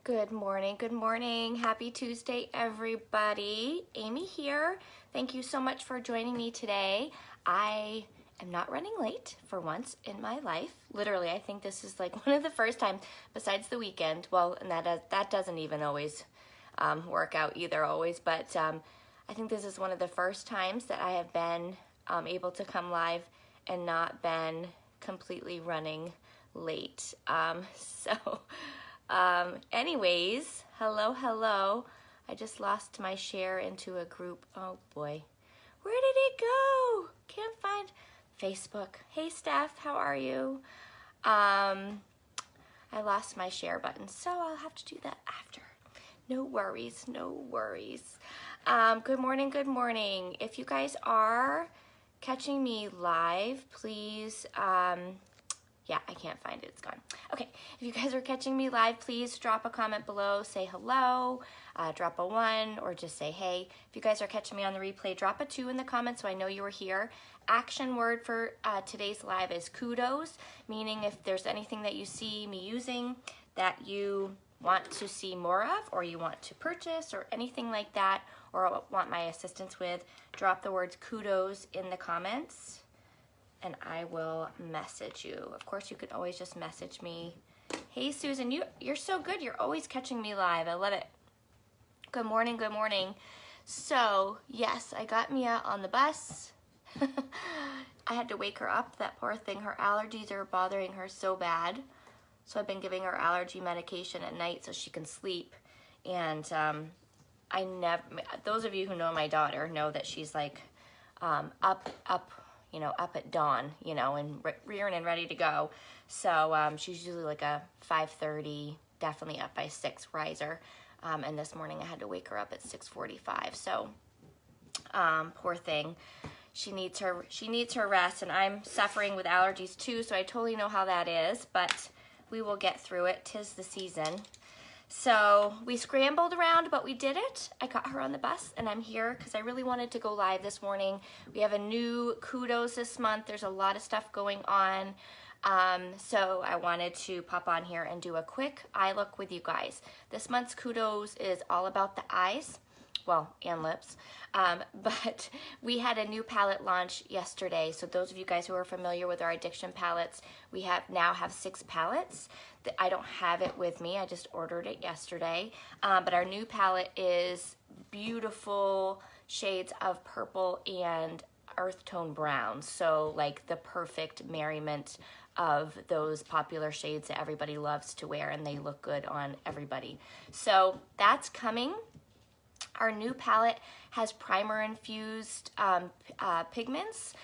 Good morning, good morning. Happy Tuesday, everybody. Amy here. Thank you so much for joining me today. I am not running late for once in my life. Literally, I think this is like one of the first times, besides the weekend. Well, and that doesn't even always work out either always, but I think this is one of the first times that I have been able to come live and not been completely running late. Anyways, hello. I just lost my share into a group. Oh boy. Where did it go? Can't find Facebook. Hey Steph, how are you? I lost my share button, so I'll have to do that after. No worries. Good morning. If you guys are catching me live, please, yeah, I can't find it, it's gone. Okay, if you guys are catching me live, please drop a comment below, say hello, drop a 1, or just say hey. If you guys are catching me on the replay, drop a 2 in the comments so I know you were here. Action word for today's live is kudos, meaning if there's anything that you see me using that you want to see more of, or you want to purchase, or anything like that, or want my assistance with, drop the words kudos in the comments and I will message you. Of course, you can always just message me. Hey, Susan, you're so good. You're always catching me live. I love it. Good morning. So, yes, I got Mia on the bus. I had to wake her up, that poor thing. Her allergies are bothering her so bad. So I've been giving her allergy medication at night so she can sleep. And those of you who know my daughter know that she's like up at dawn, and rearing and ready to go. So she's usually like a 5:30, definitely up by 6 riser. And this morning I had to wake her up at 6:45. So poor thing. She needs her rest, and I'm suffering with allergies too, so I totally know how that is, but we will get through it. 'Tis the season. So we scrambled around, but we did it. I got her on the bus and I'm here because I really wanted to go live this morning. We have a new kudos this month. There's a lot of stuff going on. So I wanted to pop on here and do a quick eye look with you guys. This month's kudos is all about the eyes. Well, and lips, but we had a new palette launch yesterday. So those of you guys who are familiar with our addiction palettes, we now have 6 palettes. I don't have it with me, I just ordered it yesterday, but our new palette is beautiful shades of purple and earth tone brown, so like the perfect merriment of those popular shades that everybody loves to wear, and they look good on everybody. So that's coming. Our new palette has primer infused pigments,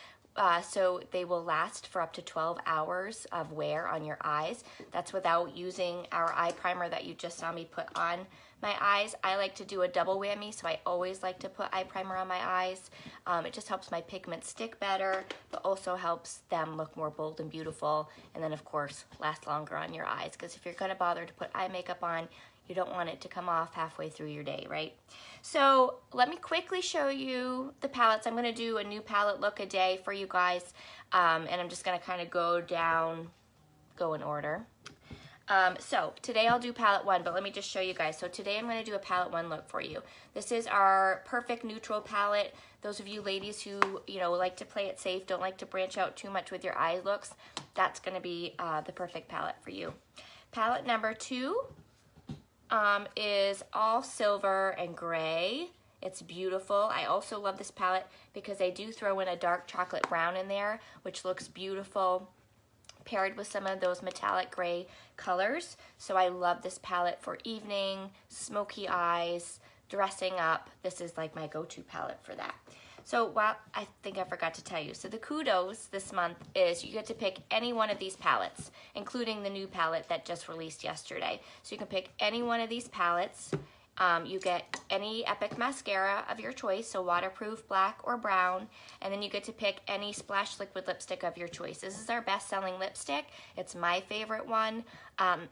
so they will last for up to 12 hours of wear on your eyes. That's without using our eye primer that you just saw me put on my eyes. I like to do a double whammy, so I always like to put eye primer on my eyes. It just helps my pigments stick better, but also helps them look more bold and beautiful, and then of course last longer on your eyes, because if you're going to bother to put eye makeup on, you don't want it to come off halfway through your day, right? So let me quickly show you the palettes. I'm going to do a new palette look a day for you guys, and I'm just going to kind of go in order. So today I'll do palette 1, but let me just show you guys. So today I'm going to do a palette 1 look for you. This is our perfect neutral palette. Those of you ladies who like to play it safe, don't like to branch out too much with your eye looks, that's going to be the perfect palette for you. Palette number 2 is all silver and gray. It's beautiful. I also love this palette because I do throw in a dark chocolate brown in there, which looks beautiful paired with some of those metallic gray colors. So I love this palette for evening, smoky eyes, dressing up. This is like my go-to palette for that. So I think I forgot to tell you. So the kudos this month is you get to pick any one of these palettes, including the new palette that just released yesterday. So you can pick any one of these palettes. You get any Epic mascara of your choice, so waterproof, black, or brown, and then you get to pick any Splash liquid lipstick of your choice. This is our best-selling lipstick. It's my favorite one.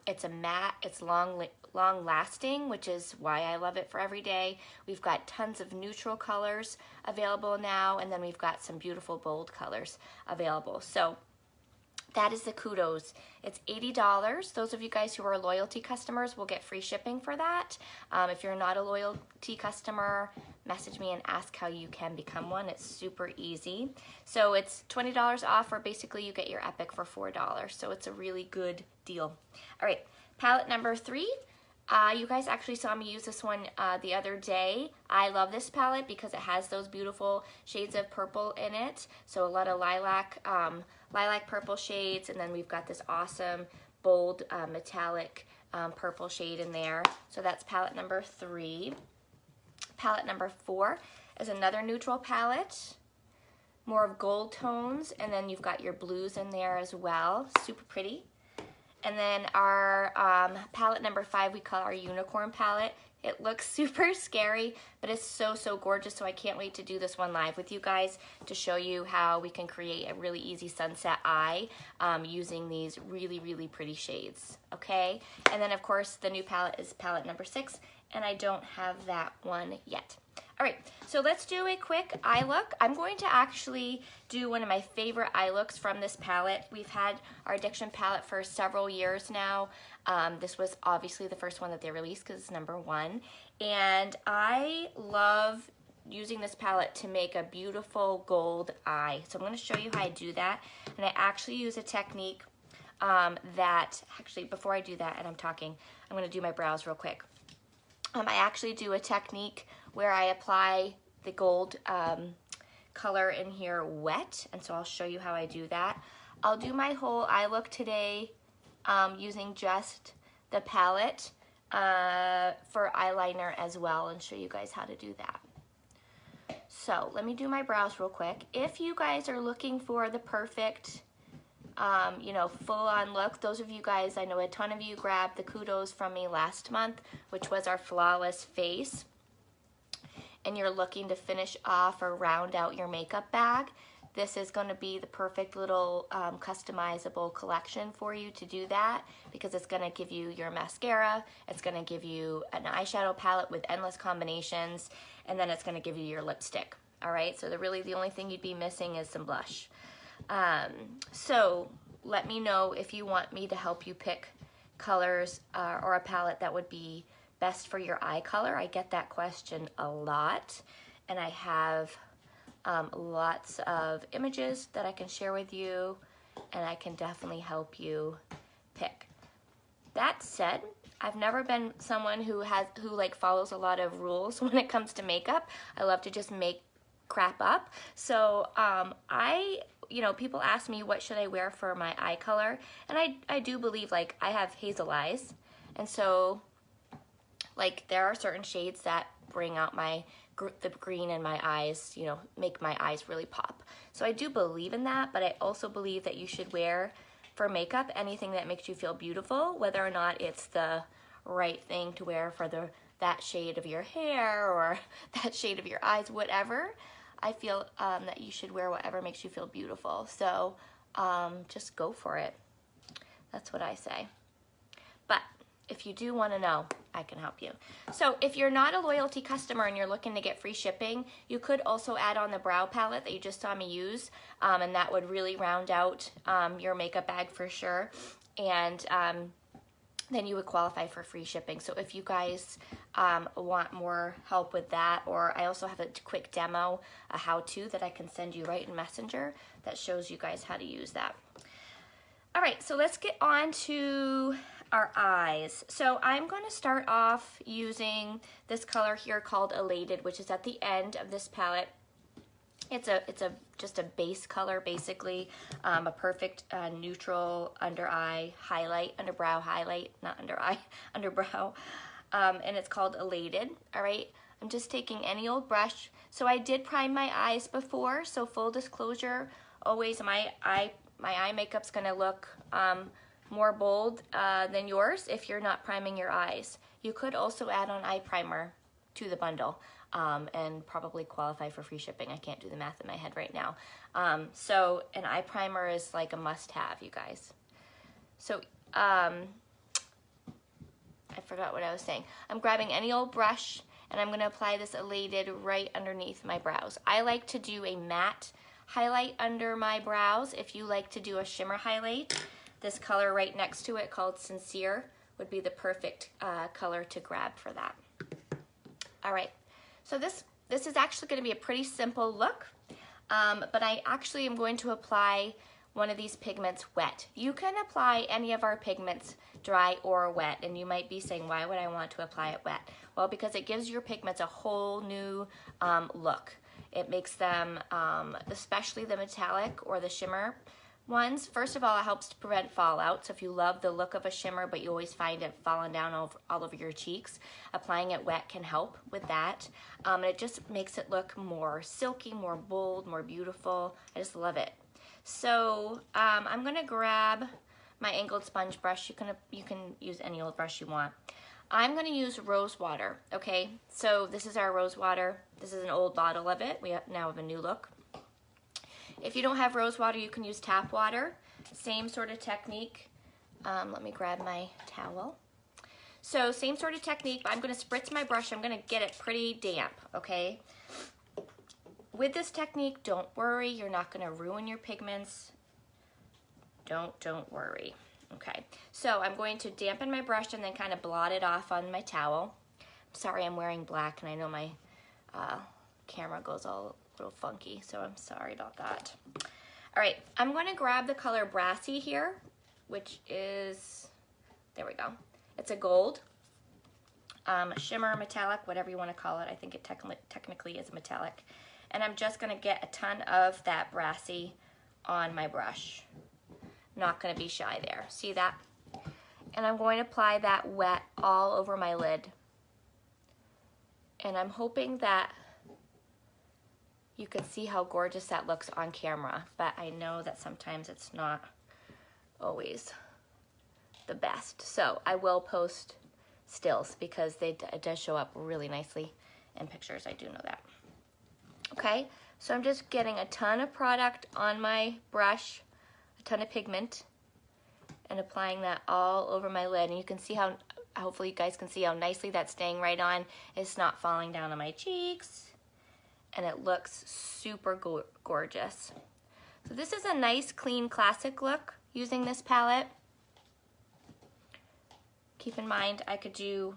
It's a matte, it's long-lasting, which is why I love it for every day. We've got tons of neutral colors available now, and then we've got some beautiful bold colors available. So that is the kudos. It's $80. Those of you guys who are loyalty customers will get free shipping for that. If you're not a loyalty customer, message me and ask how you can become one. It's super easy. So it's $20 off, or basically you get your Epic for $4. So it's a really good deal. All right, palette number 3. You guys actually saw me use this one the other day. I love this palette because it has those beautiful shades of purple in it. So a lot of lilac purple shades, and then we've got this awesome bold metallic purple shade in there. So that's palette number 3. Palette number 4 is another neutral palette, more of gold tones, and then you've got your blues in there as well. Super pretty. And then our palette number 5 we call our unicorn palette. It looks super scary, but it's so, so gorgeous. So I can't wait to do this one live with you guys to show you how we can create a really easy sunset eye using these really, really pretty shades, okay? And then of course the new palette is palette number 6, and I don't have that one yet. All right, so let's do a quick eye look. I'm going to actually do one of my favorite eye looks from this palette. We've had our Addiction palette for several years now. This was obviously the first one that they released because it's number 1. And I love using this palette to make a beautiful gold eye. So I'm going to show you how I do that. And I actually use a technique actually, before I do that and I'm talking, I'm going to do my brows real quick. I actually do a technique where I apply the gold color in here wet, and so I'll show you how I do that. I'll do my whole eye look today using just the palette for eyeliner as well, and show you guys how to do that. So let me do my brows real quick. If you guys are looking for the perfect you know, full-on look, those of you guys, I know a ton of you grabbed the kudos from me last month, which was our flawless face, and you're looking to finish off or round out your makeup bag, this is going to be the perfect little customizable collection for you to do that, because it's going to give you your mascara, it's going to give you an eyeshadow palette with endless combinations, and then it's going to give you your lipstick. All right, so the only thing you'd be missing is some blush. So let me know if you want me to help you pick colors or a palette that would be best for your eye color. I get that question a lot, and I have lots of images that I can share with you, and I can definitely help you pick. That said, I've never been someone who like follows a lot of rules when it comes to makeup. I love to just make crap up. So you know, people ask me what should I wear for my eye color, and I do believe, like, I have hazel eyes, and so like there are certain shades that bring out the green in my eyes, you know, make my eyes really pop. So I do believe in that, but I also believe that you should wear for makeup anything that makes you feel beautiful, whether or not it's the right thing to wear for that shade of your hair or that shade of your eyes, whatever. I feel that you should wear whatever makes you feel beautiful. So just go for it. That's what I say. But if you do want to know, I can help you. So if you're not a loyalty customer and you're looking to get free shipping, you could also add on the brow palette that you just saw me use, and that would really round out your makeup bag for sure. And then you would qualify for free shipping. So if you guys want more help with that, or I also have a quick demo, a how-to that I can send you right in Messenger that shows you guys how to use that. All right, so let's get on to our eyes. So I'm going to start off using this color here called Elated, which is at the end of this palette. It's just a base color, basically, a perfect neutral under eye highlight, underbrow highlight, not under eye, underbrow, and it's called Elated. All right, I'm just taking any old brush. So I did prime my eyes before, so full disclosure, always my eye makeup's gonna look more bold than yours if you're not priming your eyes. You could also add on eye primer to the bundle. And probably qualify for free shipping. I can't do the math in my head right now. So an eye primer is like a must-have, you guys. So I forgot what I was saying. I'm grabbing any old brush, and I'm going to apply this Elated right underneath my brows. I like to do a matte highlight under my brows. If you like to do a shimmer highlight, this color right next to it called Sincere would be the perfect color to grab for that. All right, so this is actually going to be a pretty simple look, but I actually am going to apply one of these pigments wet. You can apply any of our pigments dry or wet, and you might be saying, why would I want to apply it wet? Well, because it gives your pigments a whole new look. It makes them, especially the metallic or the shimmer ones, first of all, it helps to prevent fallout. So if you love the look of a shimmer, but you always find it falling down all over your cheeks, applying it wet can help with that. And it just makes it look more silky, more bold, more beautiful. I just love it. So I'm gonna grab my angled sponge brush. You can use any old brush you want. I'm gonna use rose water, okay? So this is our rose water. This is an old bottle of it. We now have a new look. If you don't have rose water, you can use tap water. Same sort of technique. Let me grab my towel. So same sort of technique, but I'm gonna spritz my brush. I'm gonna get it pretty damp, okay? With this technique, don't worry, you're not gonna ruin your pigments. Don't worry. Okay, so I'm going to dampen my brush and then kind of blot it off on my towel. I'm sorry I'm wearing black and I know my camera goes all a little funky, so I'm sorry about that. All right, I'm going to grab the color Brassy here, which is, there we go. It's a gold, shimmer, metallic, whatever you want to call it. I think it technically is a metallic. And I'm just going to get a ton of that Brassy on my brush. Not going to be shy there. See that? And I'm going to apply that wet all over my lid. And I'm hoping that you can see how gorgeous that looks on camera, but I know that sometimes it's not always the best. So I will post stills because it does show up really nicely in pictures. I do know that. Okay, so I'm just getting a ton of product on my brush, a ton of pigment, and applying that all over my lid. And you can see how, hopefully you guys can see how nicely that's staying right on. It's not falling down on my cheeks. And it looks super gorgeous. So this is a nice, clean, classic look using this palette. Keep in mind, I could do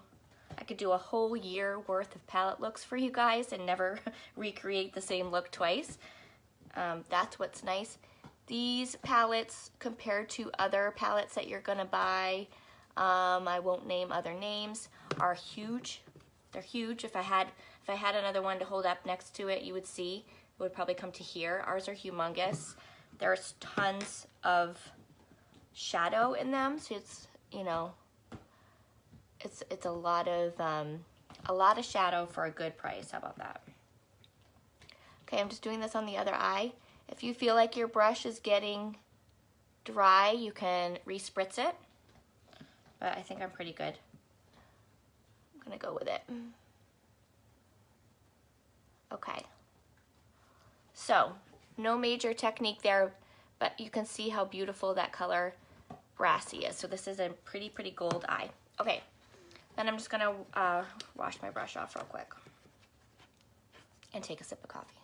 a whole year worth of palette looks for you guys and never recreate the same look twice. That's what's nice. These palettes, compared to other palettes that you're gonna buy, I won't name other names, are huge. They're huge. If I had another one to hold up next to it, you would see it would probably come to here. Ours are humongous. There's tons of shadow in them, so it's, you know, it's a lot of shadow for a good price. How about that? Okay, I'm just doing this on the other eye. If you feel like your brush is getting dry, you can re-spritz it, but I think I'm pretty good. I'm gonna go with it. Okay, so no major technique there, but you can see how beautiful that color Brassy is. So this is a pretty gold eye. Okay, then I'm just gonna wash my brush off real quick and take a sip of coffee.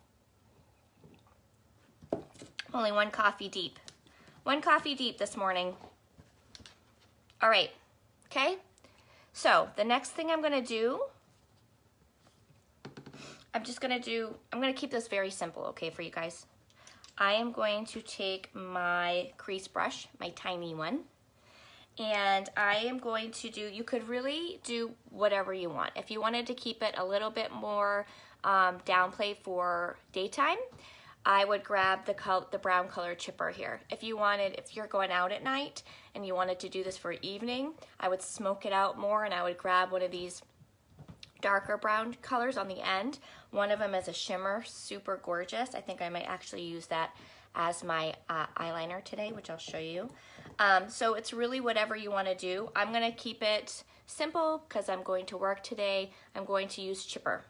Only one coffee deep. One coffee deep this morning. All right, okay? So the next thing I'm gonna do, I'm gonna keep this very simple, okay, for you guys. I am going to take my crease brush, my tiny one, and I am going to do, you could really do whatever you want. If you wanted to keep it a little bit more downplay for daytime, I would grab the brown color chipper here. If you're going out at night and you wanted to do this for evening, I would smoke it out more and I would grab one of these darker brown colors on the end. One of them is a shimmer, super gorgeous. I think I might actually use that as my eyeliner today, which I'll show you. So it's really whatever you want to do. I'm going to keep it simple because I'm going to work today. I'm going to use chipper.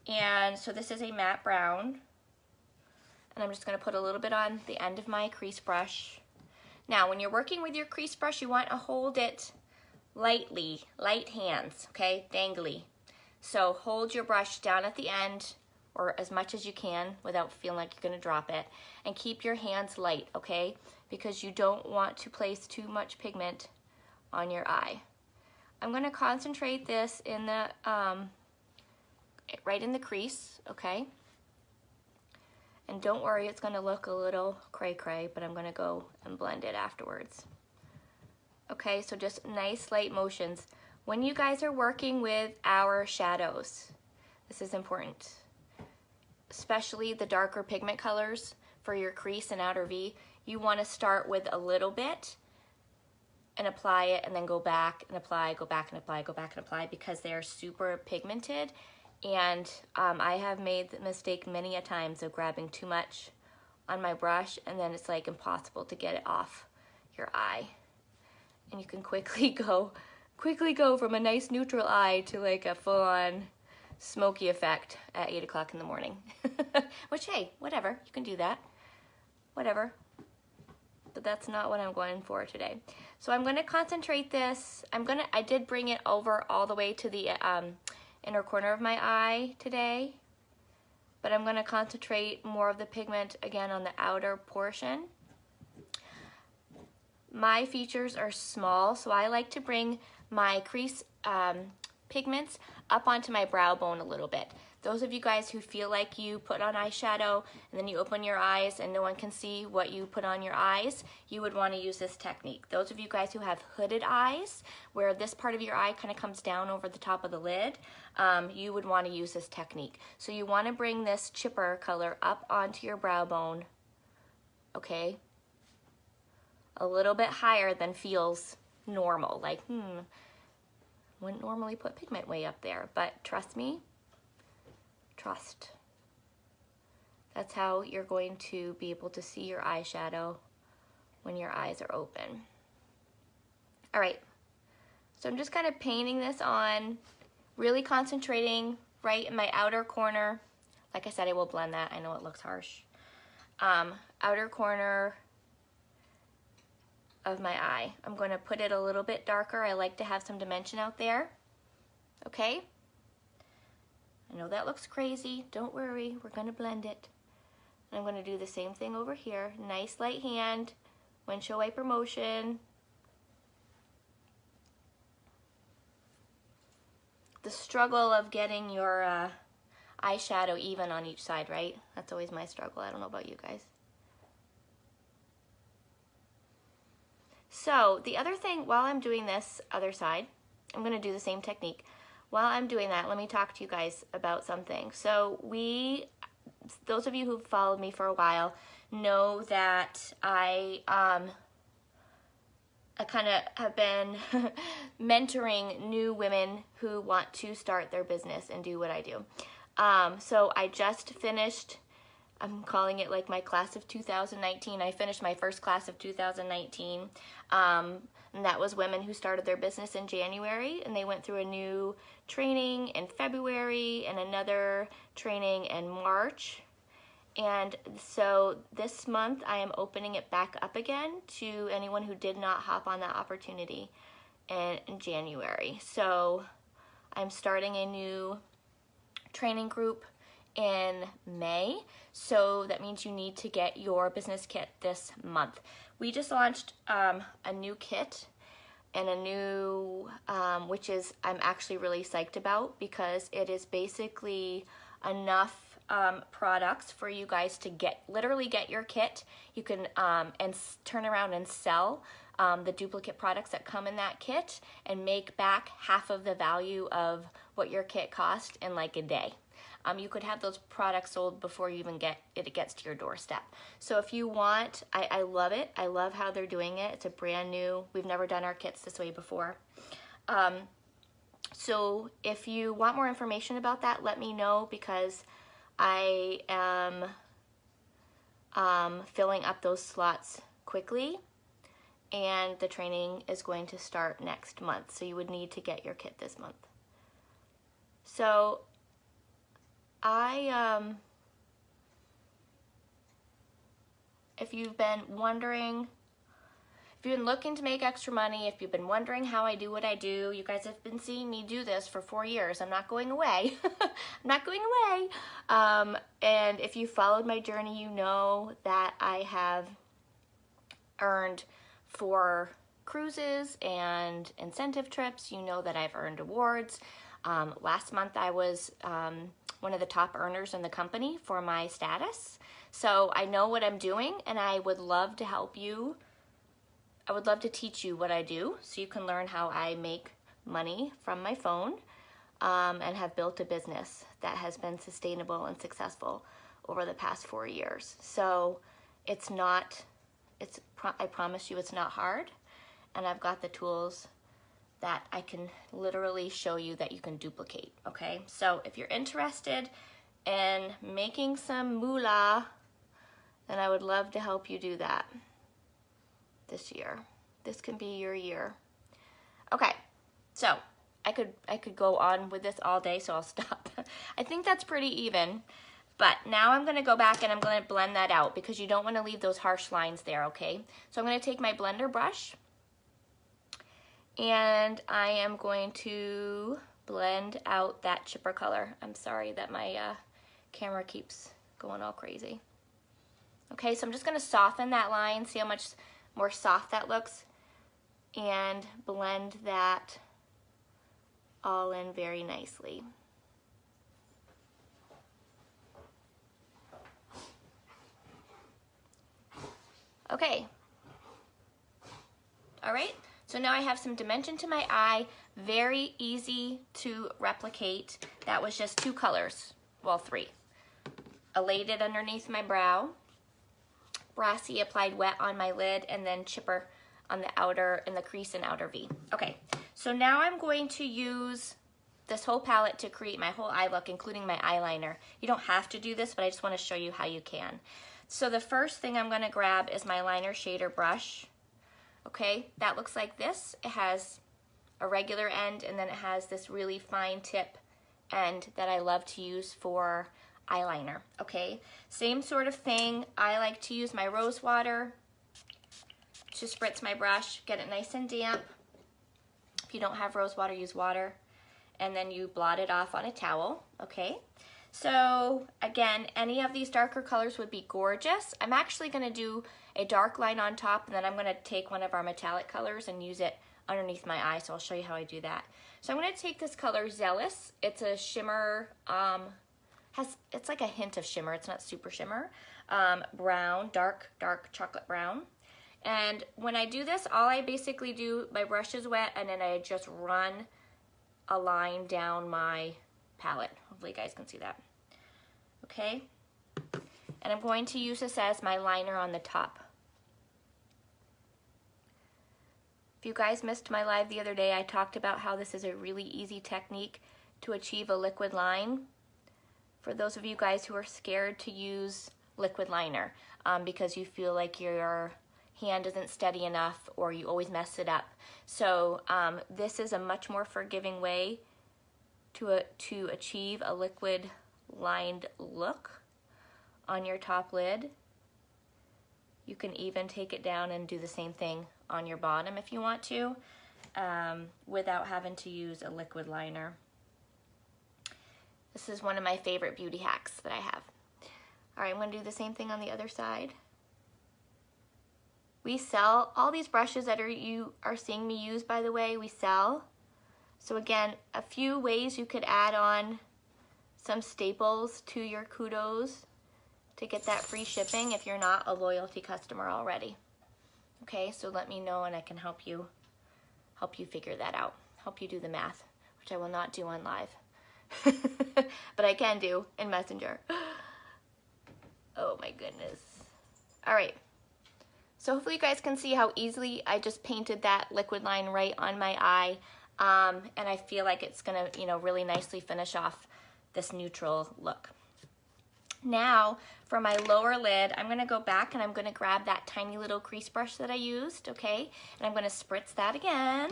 And so this is a matte brown. And I'm just going to put a little bit on the end of my crease brush. Now, when you're working with your crease brush, you want to hold it lightly, light hands, okay, dangly. So hold your brush down at the end or as much as you can without feeling like you're gonna drop it. And keep your hands light, okay? Because you don't want to place too much pigment on your eye. I'm gonna concentrate this in the, right in the crease, okay? And don't worry, it's gonna look a little cray-cray, but I'm gonna go and blend it afterwards. Okay, so just nice light motions. When you guys are working with our shadows, this is important, especially the darker pigment colors for your crease and outer V, you wanna start with a little bit and apply it and then go back and apply, go back and apply, go back and apply, because they're super pigmented. And I have made the mistake many a times of grabbing too much on my brush, and then it's like impossible to get it off your eye. And you can quickly go from a nice neutral eye to like a full-on smoky effect at 8 o'clock in the morning. Which, hey, whatever, you can do that, whatever. But that's not what I'm going for today. So I'm gonna concentrate this. I did bring it over all the way to the inner corner of my eye today, but I'm gonna concentrate more of the pigment again on the outer portion. My features are small, so I like to bring my crease pigments up onto my brow bone a little bit. Those of you guys who feel like you put on eyeshadow and then you open your eyes and no one can see what you put on your eyes, you would want to use this technique. Those of you guys who have hooded eyes, where this part of your eye kind of comes down over the top of the lid, you would want to use this technique. So you want to bring this chipper color up onto your brow bone, okay? A little bit higher than feels normal, like, wouldn't normally put pigment way up there, but trust me, trust. That's how you're going to be able to see your eyeshadow when your eyes are open. All right, so I'm just kind of painting this on, really concentrating right in my outer corner. Like I said, I will blend that. I know it looks harsh. Outer corner of my eye. I'm going to put it a little bit darker. I like to have some dimension out there. Okay? I know that looks crazy. Don't worry, we're going to blend it. And I'm going to do the same thing over here. Nice light hand, windshield wiper motion. The struggle of getting your eyeshadow even on each side, right? That's always my struggle. I don't know about you guys. So the other thing, while I'm doing this other side, I'm going to do the same technique. While I'm doing that, let me talk to you guys about something. So those of you who've followed me for a while know that I kind of have been mentoring new women who want to start their business and do what I do. So I just finished, I'm calling it like my class of 2019. I finished my first class of 2019. And that was women who started their business in January, and they went through a new training in February and another training in March. And so this month I am opening it back up again to anyone who did not hop on that opportunity in January. So I'm starting a new training group in May, so that means you need to get your business kit this month. We just launched a new kit and a new, which is I'm actually really psyched about, because it is basically enough products for you guys to literally get your kit. You can and turn around and sell the duplicate products that come in that kit and make back half of the value of what your kit cost in like a day. You could have those products sold before you even gets to your doorstep. So if you want, I love it. I love how they're doing it. It's a brand new, we've never done our kits this way before. So if you want more information about that, let me know, because I am filling up those slots quickly, and the training is going to start next month. So you would need to get your kit this month. So if you've been wondering, If you've been looking to make extra money, if you've been wondering how I do what I do, you guys have been seeing me do this for 4 years. I'm not going away. I'm not going away. And if you followed my journey, you know that I have earned for cruises and incentive trips. You know that I've earned awards. Last month I was one of the top earners in the company for my status. So I know what I'm doing, and I would love to help you. I would love to teach you what I do so you can learn how I make money from my phone and have built a business that has been sustainable and successful over the past 4 years. So I promise you it's not hard, and I've got the tools that I can literally show you that you can duplicate, okay? So if you're interested in making some moolah, then I would love to help you do that this year. This can be your year. Okay, so I could go on with this all day, so I'll stop. I think that's pretty even, but now I'm gonna go back and I'm gonna blend that out because you don't wanna leave those harsh lines there, okay? So I'm gonna take my blender brush and I am going to blend out that chipper color. I'm sorry that my camera keeps going all crazy. Okay, so I'm just gonna soften that line, see how much more soft that looks, and blend that all in very nicely. Okay. All right, so now I have some dimension to my eye, very easy to replicate. That was just 2 colors, well 3. Elated underneath my brow, brassy applied wet on my lid, and then chipper on the outer, in the crease and outer V. Okay, so now I'm going to use this whole palette to create my whole eye look, including my eyeliner. You don't have to do this, but I just want to show you how you can. So the first thing I'm going to grab is my liner shader brush. Okay, that looks like this. It has a regular end, and then it has this really fine tip end that I love to use for eyeliner. Okay, same sort of thing. I like to use my rose water to spritz my brush, get it nice and damp. If you don't have rose water, use water, and then you blot it off on a towel. Okay, so again, any of these darker colors would be gorgeous. I'm actually going to do a dark line on top, and then I'm going to take one of our metallic colors and use it underneath my eye, so I'll show you how I do that. So I'm going to take this color Zealous. It's a shimmer, it's like a hint of shimmer, it's not super shimmer, brown, dark chocolate brown. And when I do this, all I basically do, my brush is wet, and then I just run a line down my palette. Hopefully you guys can see that. Okay, and I'm going to use this as my liner on the top. If you guys missed my live the other day, I talked about how this is a really easy technique to achieve a liquid line. For those of you guys who are scared to use liquid liner because you feel like your hand isn't steady enough or you always mess it up. So this is a much more forgiving way to achieve a liquid lined look on your top lid. You can even take it down and do the same thing on your bottom if you want to, without having to use a liquid liner. This is one of my favorite beauty hacks that I have. All right, I'm gonna do the same thing on the other side. We sell all these brushes that you are seeing me use, by the way, we sell. So again, a few ways you could add on some staples to your kudos to get that free shipping if you're not a loyalty customer already. Okay, so let me know and I can help you figure that out. Help you do the math, which I will not do on live. But I can do in Messenger. Oh my goodness. All right. So hopefully you guys can see how easily I just painted that liquid line right on my eye. And I feel like it's gonna, really nicely finish off this neutral look. Now for my lower lid, I'm gonna go back and I'm gonna grab that tiny little crease brush that I used, okay? And I'm gonna spritz that again,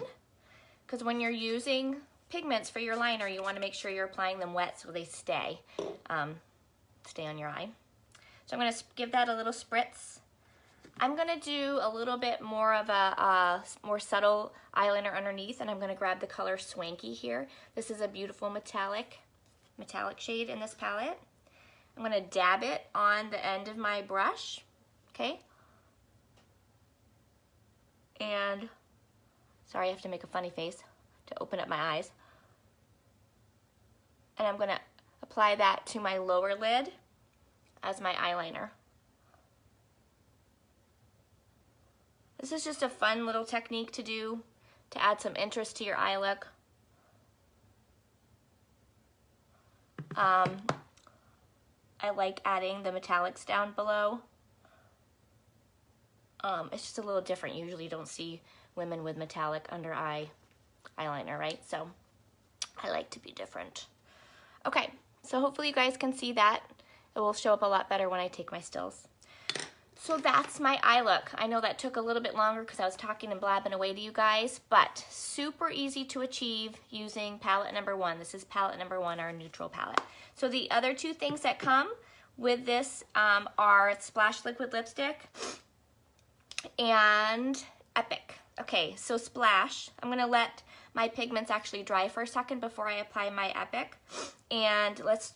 because when you're using pigments for your liner, you wanna make sure you're applying them wet so they stay on your eye. So I'm gonna give that a little spritz I'm gonna do a little bit more of a more subtle eyeliner underneath, and I'm gonna grab the color Swanky here. This is a beautiful metallic shade in this palette. I'm gonna dab it on the end of my brush, okay? And, sorry, I have to make a funny face to open up my eyes. And I'm gonna apply that to my lower lid as my eyeliner. This is just a fun little technique to do to add some interest to your eye look. I like adding the metallics down below. It's just a little different. Usually you don't see women with metallic under eye eyeliner, right? So I like to be different. Okay, so hopefully you guys can see that. It will show up a lot better when I take my stills. So that's my eye look. I know that took a little bit longer because I was talking and blabbing away to you guys, but super easy to achieve using palette number 1. This is palette number 1, our neutral palette. So the other two things that come with this are Splash Liquid Lipstick and Epic. Okay, so Splash, I'm gonna let my pigments actually dry for a second before I apply my Epic. And let's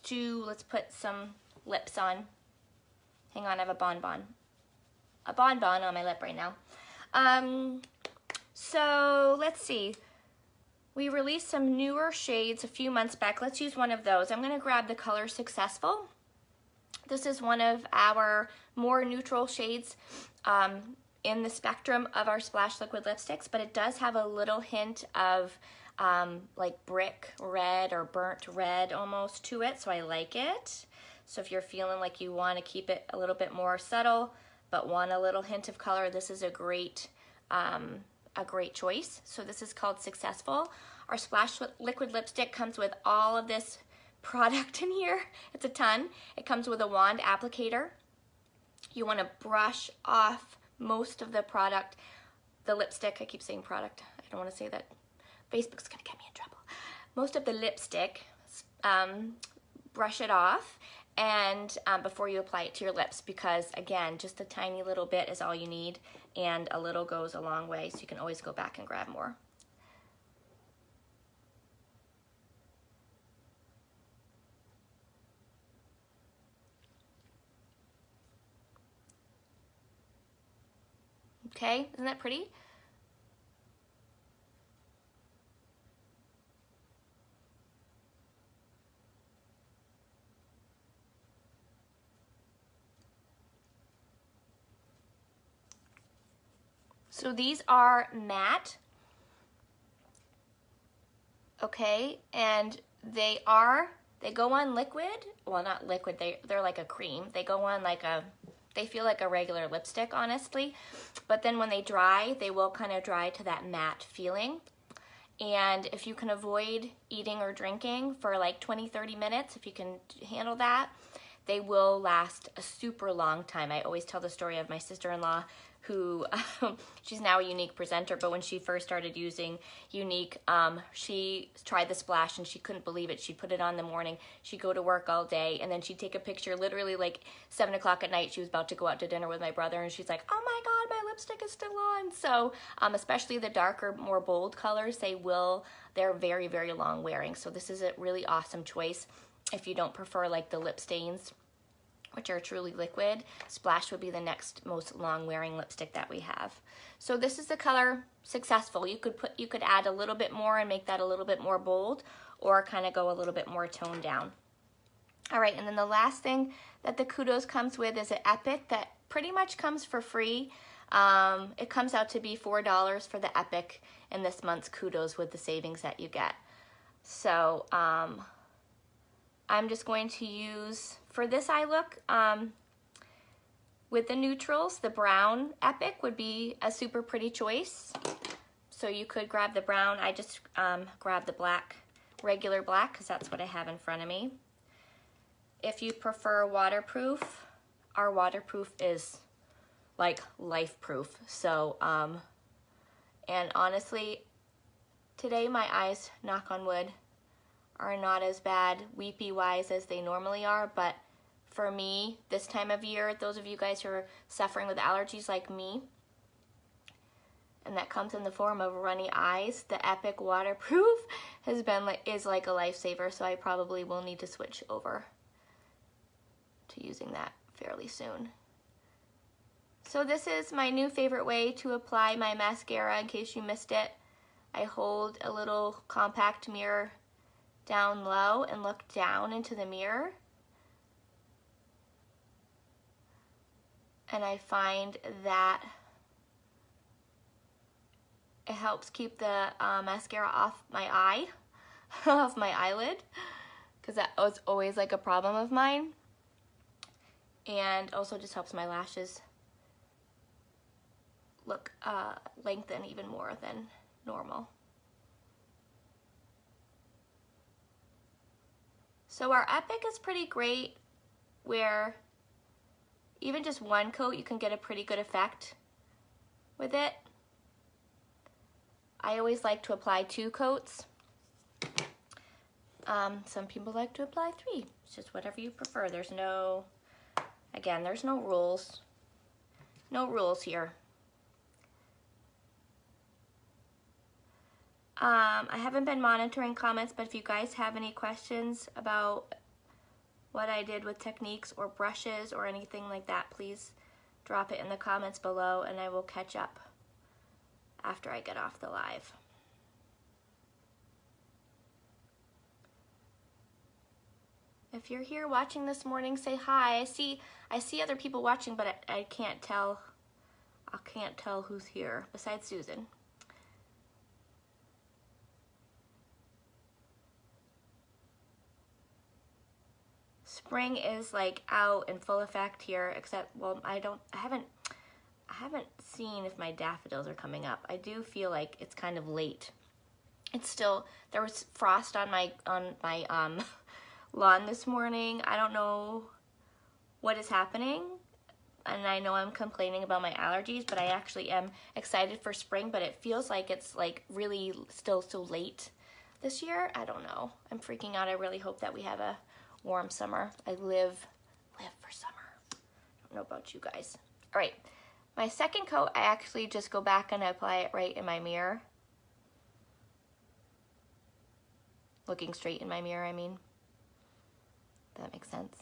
put some lips on. Hang on, I have a bonbon on my lip right now. So let's see. We released some newer shades a few months back. Let's use one of those. I'm gonna grab the color Successful. This is one of our more neutral shades in the spectrum of our Splash Liquid lipsticks, but it does have a little hint of like brick red or burnt red almost to it, so I like it. So if you're feeling like you want to keep it a little bit more subtle but want a little hint of color, this is a great choice. So this is called Successful. Our Splash Liquid lipstick comes with all of this product in here. It's a ton. It comes with a wand applicator. You want to brush off most of the product, the lipstick. I keep saying product. I don't want to say that. Facebook's gonna get me in trouble. Most of the lipstick, brush it off and before you apply it to your lips, because again, just a tiny little bit is all you need, and a little goes a long way, so you can always go back and grab more. Okay, isn't that pretty? So these are matte, okay, and they go on liquid, well not liquid, they're like a cream. They go on like they feel like a regular lipstick, honestly, but then when they dry, they will kind of dry to that matte feeling. And if you can avoid eating or drinking for like 20-30 minutes, if you can handle that, they will last a super long time. I always tell the story of my sister-in-law who, she's now a Younique presenter, but when she first started using Younique, she tried the Splash and she couldn't believe it. She'd put it on in the morning, she'd go to work all day, and then she'd take a picture literally like 7 o'clock at night. She was about to go out to dinner with my brother, and she's like, oh my God, my lipstick is still on. So especially the darker, more bold colors, they're very, very long wearing. So this is a really awesome choice if you don't prefer like the lip stains, which are truly liquid. Splash would be the next most long wearing lipstick that we have. So this is the color Successful. You could add a little bit more and make that a little bit more bold, or kind of go a little bit more toned down. All right, and then the last thing that the Kudos comes with is an Epic that pretty much comes for free. It comes out to be $4 for the Epic in this month's Kudos with the savings that you get. So I'm just going to use, for this eye look, with the neutrals, the brown Epic would be a super pretty choice. So you could grab the brown. I just grab the black, regular black, because that's what I have in front of me. If you prefer waterproof, our waterproof is like life proof. So, and honestly, today my eyes, knock on wood, are not as bad weepy wise as they normally are, but for me this time of year, those of you guys who are suffering with allergies like me, and that comes in the form of runny eyes, the Epic Waterproof is like a lifesaver, so I probably will need to switch over to using that fairly soon. So this is my new favorite way to apply my mascara in case you missed it. I hold a little compact mirror down low and look down into the mirror. And I find that it helps keep the mascara off my eye, off my eyelid, because that was always like a problem of mine. And also just helps my lashes look lengthen even more than normal. So our Epic is pretty great, where even just one coat you can get a pretty good effect with it. I always like to apply 2 coats. Some people like to apply 3. It's just whatever you prefer. There's no, again, there's no rules. No rules here. I haven't been monitoring comments, but if you guys have any questions about what I did with techniques or brushes or anything like that, please drop it in the comments below and I will catch up after I get off the live. If you're here watching this morning, say hi. I see other people watching, but I can't tell. I can't tell who's here besides Susan. Spring is like out in full effect here, except, well, I haven't seen if my daffodils are coming up. I do feel like it's kind of late. It's still, there was frost on my lawn this morning. I don't know what is happening, and I know I'm complaining about my allergies, but I actually am excited for spring, but it feels like it's like really still so late this year. I don't know. I'm freaking out. I really hope that we have a warm summer. I live for summer. I don't know about you guys. All right, my second coat, I actually just go back and I apply it right in my mirror. Looking straight in my mirror, I mean. Does that make sense?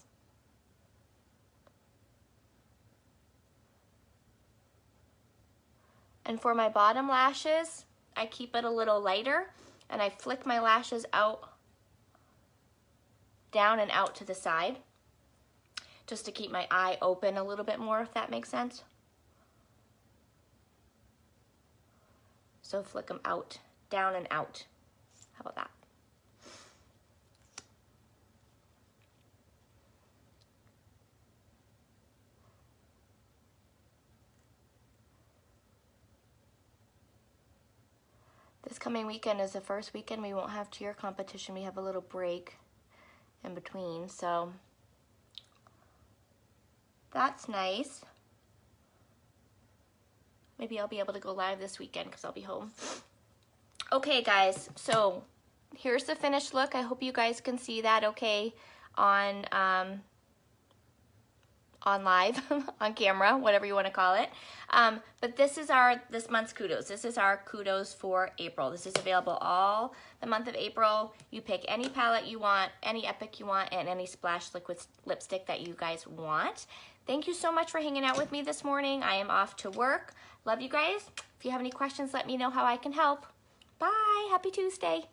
And for my bottom lashes, I keep it a little lighter and I flick my lashes out, down and out to the side, just to keep my eye open a little bit more, if that makes sense. So flick them out, down and out. How about that? This coming weekend is the first weekend we won't have cheer competition. We have a little break in between, so that's nice. Maybe I'll be able to go live this weekend because I'll be home. Okay, guys, so here's the finished look. I hope you guys can see that okay on live, on camera, whatever you want to call it. But this is this month's kudos. This is our kudos for April. This is available all the month of April. You pick any palette you want, any Epic you want, and any Splash liquid lipstick that you guys want. Thank you so much for hanging out with me this morning. I am off to work. Love you guys. If you have any questions, let me know how I can help. Bye. Happy Tuesday.